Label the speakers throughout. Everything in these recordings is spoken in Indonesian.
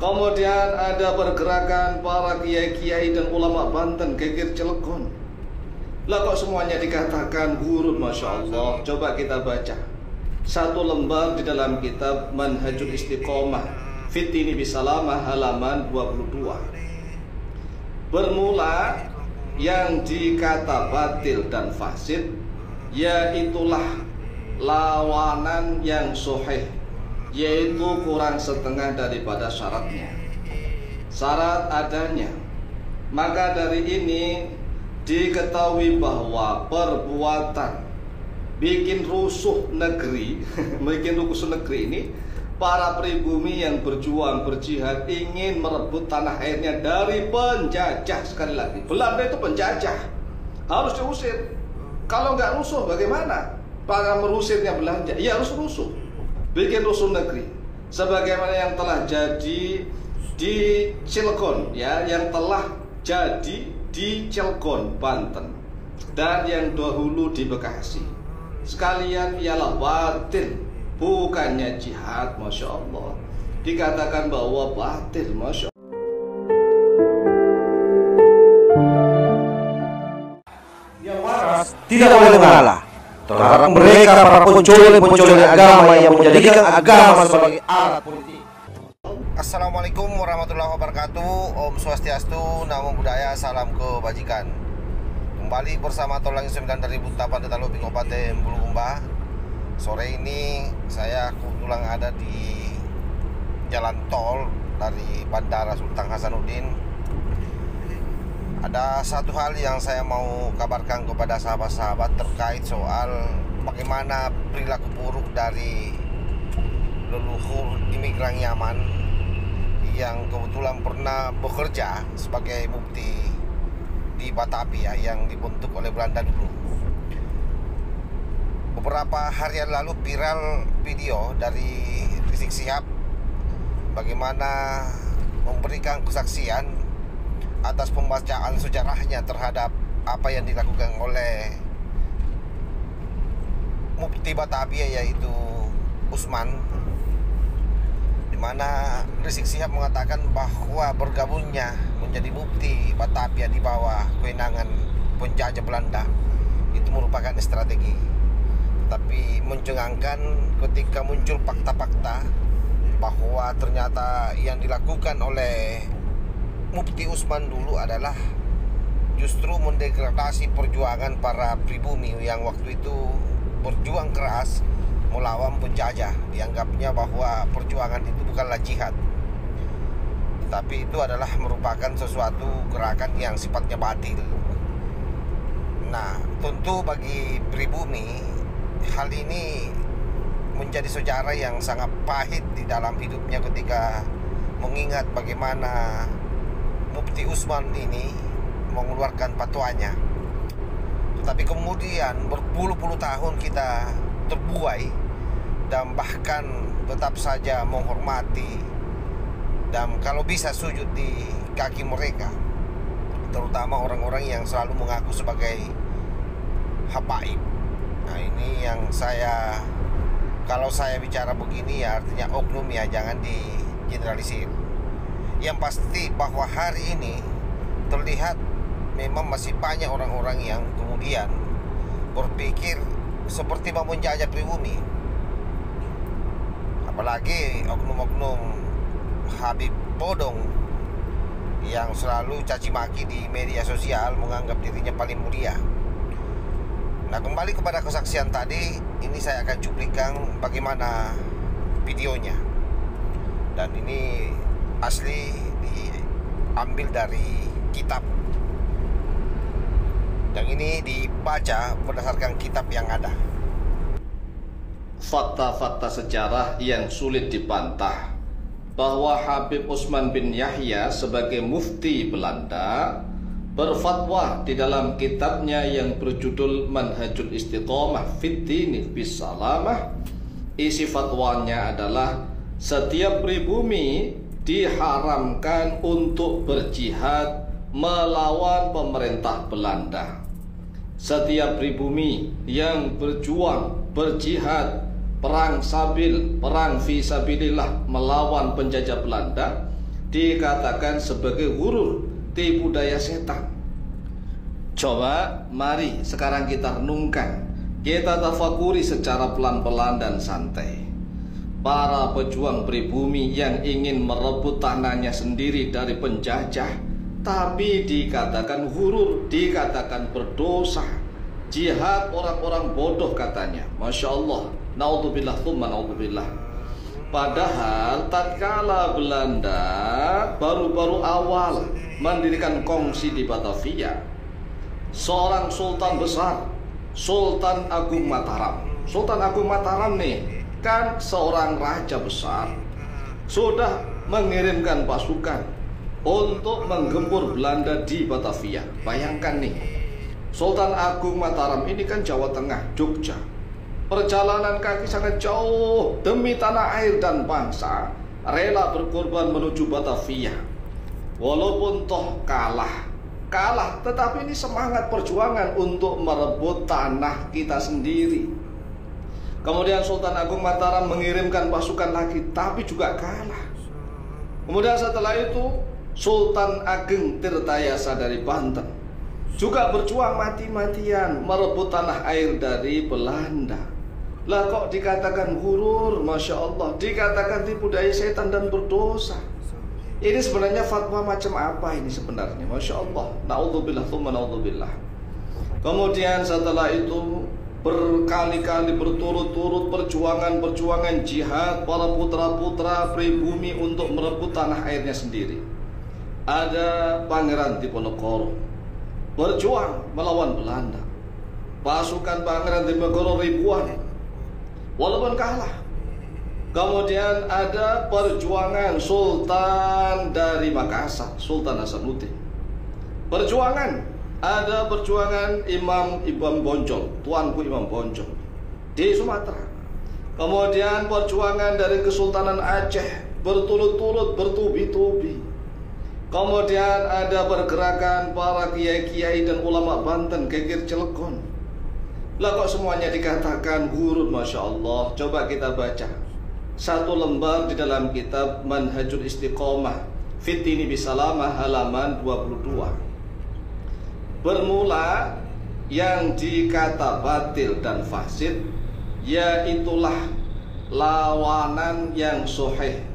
Speaker 1: Kemudian ada pergerakan para kiai-kiai dan ulama Banten geger Cilegon. Lah kok semuanya dikatakan gurun, Masya Allah. Coba kita baca satu lembar di dalam kitab Manhajul Istiqomah Fitini Bisalamah halaman 22. Bermula yang dikata batil dan fasid, yaitulah lawanan yang sahih, yaitu kurang setengah daripada syaratnya. Syarat adanya. Maka dari ini diketahui bahwa perbuatan bikin rusuh negeri bikin rusuh negeri ini, para pribumi yang berjuang berjihad ingin merebut tanah airnya dari penjajah. Sekali lagi, Belanda itu penjajah, harus diusir. Kalau nggak rusuh bagaimana? Para merusirnya Belanda, ya harus rusuh, bikin rusuh negeri, sebagaimana yang telah jadi di Cilegon, ya, yang telah jadi di Cilegon, Banten, dan yang dahulu di Bekasi. Sekalian ialah batil, bukannya jihad. Masya Allah, dikatakan bahwa batil. Masya Allah.
Speaker 2: Yang waras tidak boleh mengalah terhadap mereka para pencuri agama yang menjadikan agama sebagai alat politik.
Speaker 3: Assalamualaikum warahmatullahi wabarakatuh. Om Swastiastu, Namo Buddhaya, salam kebajikan. Kembali bersama Tolang 9 dari Buntapan Tetalu Kabupaten Bulukumba. Sore ini saya kebetulan ada di jalan tol dari Bandara Sultan Hasanuddin. Ada satu hal yang saya mau kabarkan kepada sahabat-sahabat terkait soal bagaimana perilaku buruk dari leluhur imigran Yaman yang kebetulan pernah bekerja sebagai mufti di Batavia yang dibentuk oleh Belanda dulu. Beberapa hari yang lalu viral video dari Rizik Syihab bagaimana memberikan kesaksian atas pembacaan sejarahnya terhadap apa yang dilakukan oleh Mufti Batavia, yaitu Usman, di mana Rizik Syihab mengatakan bahwa bergabungnya menjadi Mufti Batavia di bawah kewenangan penjajah Belanda itu merupakan strategi. Tapi mencengangkan ketika muncul fakta-fakta bahwa ternyata yang dilakukan oleh Mufti Usman dulu adalah justru mendegradasi perjuangan para pribumi yang waktu itu berjuang keras melawan penjajah. Dianggapnya bahwa perjuangan itu bukanlah jihad, tetapi itu adalah merupakan sesuatu gerakan yang sifatnya batil. Nah, tentu bagi pribumi hal ini menjadi sejarah yang sangat pahit di dalam hidupnya ketika mengingat bagaimana Mufti Usman ini mengeluarkan fatwanya. Tetapi kemudian berpuluh-puluh tahun kita terbuai dan bahkan tetap saja menghormati dan kalau bisa sujud di kaki mereka, terutama orang-orang yang selalu mengaku sebagai habaib. Nah, ini yang kalau saya bicara begini ya artinya oknum, ya, jangan digeneralisir. Yang pasti bahwa hari ini terlihat memang masih banyak orang-orang yang kemudian berpikir seperti mau menjajah pribumi. Apalagi oknum-oknum Habib Bodong yang selalu caci maki di media sosial, menganggap dirinya paling mulia. Nah, kembali kepada kesaksian tadi, ini saya akan cuplikan bagaimana videonya. Dan ini asli diambil dari kitab, dan ini dibaca berdasarkan kitab yang ada.
Speaker 1: Fakta-fakta sejarah yang sulit dibantah bahwa Habib Usman bin Yahya sebagai mufti Belanda berfatwa di dalam kitabnya yang berjudul Manhajul Istiqomah Fitini Bisalamah. Isi fatwanya adalah setiap pribumi diharamkan untuk berjihad melawan pemerintah Belanda. Setiap pribumi yang berjuang, berjihad, perang sabil, perang fisabilillah melawan penjajah Belanda dikatakan sebagai ghurur, tipu daya setan. Coba mari sekarang kita renungkan, kita tafakuri secara pelan-pelan dan santai. Para pejuang pribumi yang ingin merebut tanahnya sendiri dari penjajah, tapi dikatakan ghurur, dikatakan berdosa, jihad orang-orang bodoh katanya. Masya Allah, naudzubillah tsumma naudzubillah. Padahal tatkala Belanda baru-baru awal mendirikan kongsi di Batavia, seorang sultan besar, Sultan Agung Mataram. Sultan Agung Mataram nih kan seorang raja besar, sudah mengirimkan pasukan untuk menggempur Belanda di Batavia. Bayangkan nih, Sultan Agung Mataram ini kan Jawa Tengah, Jogja. Perjalanan kaki sangat jauh demi tanah air dan bangsa, rela berkorban menuju Batavia. Walaupun toh kalah, tetapi ini semangat perjuangan untuk merebut tanah kita sendiri. Kemudian Sultan Agung Mataram mengirimkan pasukan lagi, tapi juga kalah. Kemudian setelah itu Sultan Ageng Tirtayasa dari Banten juga berjuang mati-matian merebut tanah air dari Belanda. Lah kok dikatakan ghurur, Masya Allah, dikatakan tipu daya setan dan berdosa. Ini sebenarnya fatwa macam apa ini sebenarnya? Masya Allah, naudzubillah tsumma naudzubillah. Kemudian setelah itu berkali-kali berturut-turut perjuangan jihad para putra-putra pribumi untuk merebut tanah airnya sendiri. Ada Pangeran Diponegoro berjuang melawan Belanda. Pasukan Pangeran Diponegoro ribuan, walaupun kalah. Kemudian ada perjuangan Sultan dari Makassar, Sultan Hasanuddin. Ada perjuangan Imam Bonjol, Tuanku Imam Bonjol di Sumatera. Kemudian perjuangan dari Kesultanan Aceh berturut-turut bertubi-tubi. Kemudian ada pergerakan para kiai-kiai dan ulama Banten, Geger Cilegon. Lah kok semuanya dikatakan ghurur, Masya Allah. Coba kita baca satu lembar di dalam kitab Manhajul Istiqomah Fitini Bisalamah halaman 22. Bermula yang dikata batil dan fasid, yaitulah lawanan yang sahih,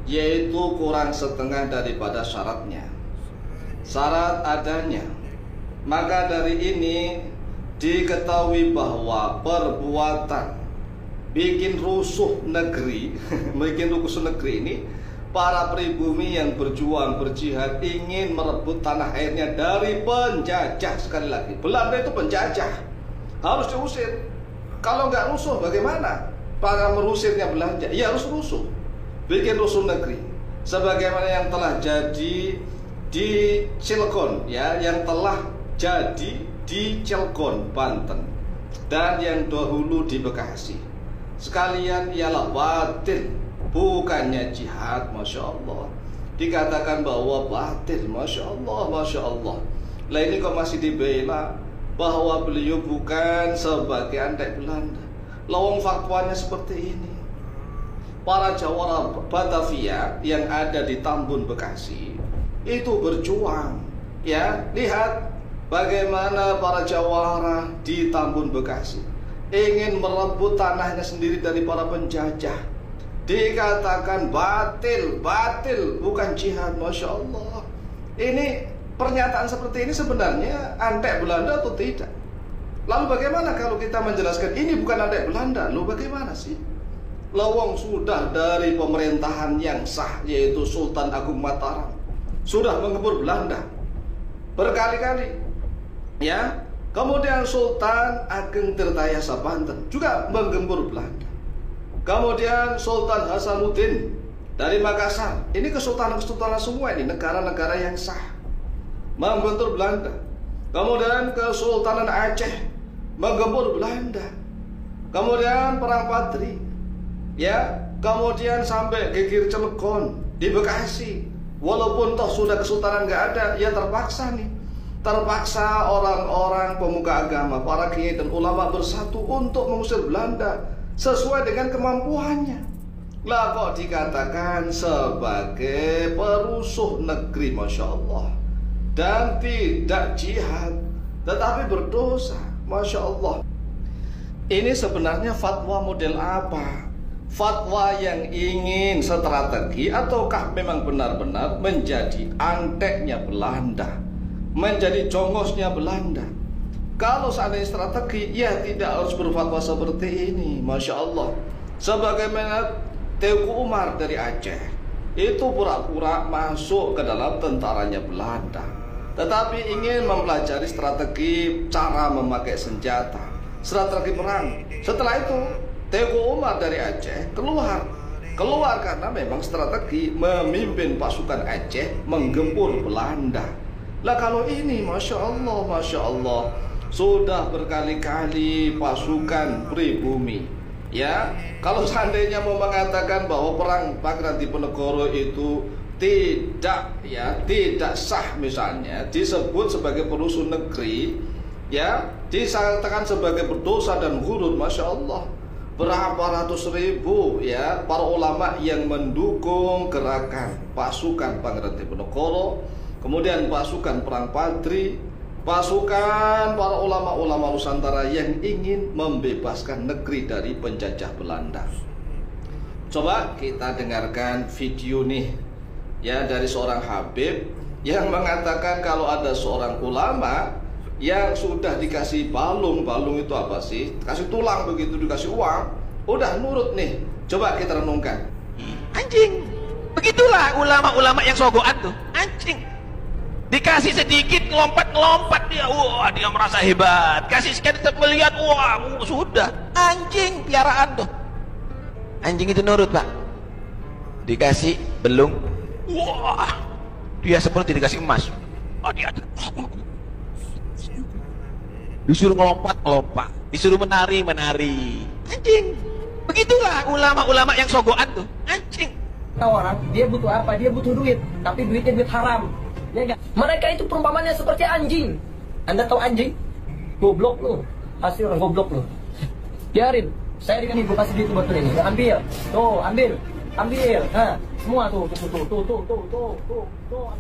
Speaker 1: yaitu kurang setengah daripada syaratnya. Syarat adanya. Maka dari ini diketahui bahwa perbuatan bikin rusuh negeri ini, para pribumi yang berjuang berjihad ingin merebut tanah airnya dari penjajah. Sekali lagi, Belanda itu penjajah, harus diusir. Kalau nggak rusuh bagaimana? Para merusirnya Belanda, ya harus rusuh, bikin rusuh negeri. Sebagaimana yang telah jadi di Cilegon, ya, yang telah jadi di Cilegon, Banten, dan yang dahulu di Bekasi. Sekalian ialah batil, bukannya jihad. Masya Allah, dikatakan bahwa batil. Masya Allah, Masya Allah. Lah ini kok masih dibela bahwa beliau bukan sebagai antek Belanda. Lawang fatwanya seperti ini. Para jawara Batavia yang ada di Tambun, Bekasi itu berjuang. Ya, lihat bagaimana para jawara di Tambun, Bekasi ingin merebut tanahnya sendiri dari para penjajah. Dikatakan batil, bukan jihad. Masya Allah. Ini pernyataan seperti ini sebenarnya antek Belanda atau tidak? Lalu bagaimana kalau kita menjelaskan ini bukan antek Belanda? Lalu bagaimana sih? Lawang sudah dari pemerintahan yang sah, yaitu Sultan Agung Mataram, sudah menggempur Belanda berkali-kali, ya. Kemudian Sultan Ageng Tirtayasa Banten juga menggempur Belanda. Kemudian Sultan Hasanuddin dari Makassar, ini kesultanan-kesultanan semua, ini negara-negara yang sah, mengbentur Belanda. Kemudian Kesultanan Aceh menggempur Belanda. Kemudian Perang Patri, ya. Kemudian sampai Geger Cilegon di Bekasi. Walaupun toh sudah kesultanan nggak ada, ya terpaksa nih. Terpaksa orang-orang pemuka agama, para kiai dan ulama bersatu untuk mengusir Belanda sesuai dengan kemampuannya. Lah kok dikatakan sebagai musuh negeri, Masya Allah, dan tidak jihad tetapi berdosa, Masya Allah. Ini sebenarnya fatwa model apa? Fatwa yang ingin strategi ataukah memang benar-benar menjadi anteknya Belanda, menjadi jongosnya Belanda? Kalau seandainya strategi, ya tidak harus berfatwa seperti ini, Masya Allah. Sebagaimana Teuku Umar dari Aceh, itu pura-pura masuk ke dalam tentaranya Belanda, tetapi ingin mempelajari strategi cara memakai senjata, strategi perang. Setelah itu Teuku Umar dari Aceh keluar karena memang strategi memimpin pasukan Aceh menggempur Belanda. Lah kalau ini, Masya Allah, sudah berkali-kali pasukan pribumi. Ya, kalau seandainya mau mengatakan bahwa perang Pangeran Diponegoro itu tidak sah, misalnya disebut sebagai perusuh negeri, ya, disatakan sebagai berdosa dan huruf, Masya Allah, berapa ratus ribu ya para ulama yang mendukung gerakan pasukan Pangeran Diponegoro, kemudian pasukan perang Padri, pasukan para ulama-ulama Nusantara yang ingin membebaskan negeri dari penjajah Belanda. Coba kita dengarkan video nih ya dari seorang Habib yang mengatakan kalau ada seorang ulama yang sudah dikasih balung itu apa sih? Kasih tulang begitu, dikasih uang, udah nurut nih. Coba kita renungkan.
Speaker 4: Anjing. Begitulah ulama-ulama yang sogokan tuh. Anjing. Dikasih sedikit ngelompat dia, wah dia merasa hebat. Kasih sekian melihat, wah sudah. Anjing piaraan tuh. Anjing itu nurut, Pak. Dikasih belung, wah dia seperti dikasih emas. Oh dia disuruh ngelompat, disuruh menari. Anjing. Begitulah ulama-ulama yang sogokan tuh. Anjing.
Speaker 5: Orang dia butuh apa? Dia butuh duit, tapi duitnya duit haram. Ya enggak? Mereka itu perumpamannya seperti anjing. Anda tahu anjing? Goblok lu. Pasti orang goblok lu. Biarin. Saya dengan ibu kasih duit buat ini. Ambil. Tuh, ambil. Nah, semua tuh. Ambil semua.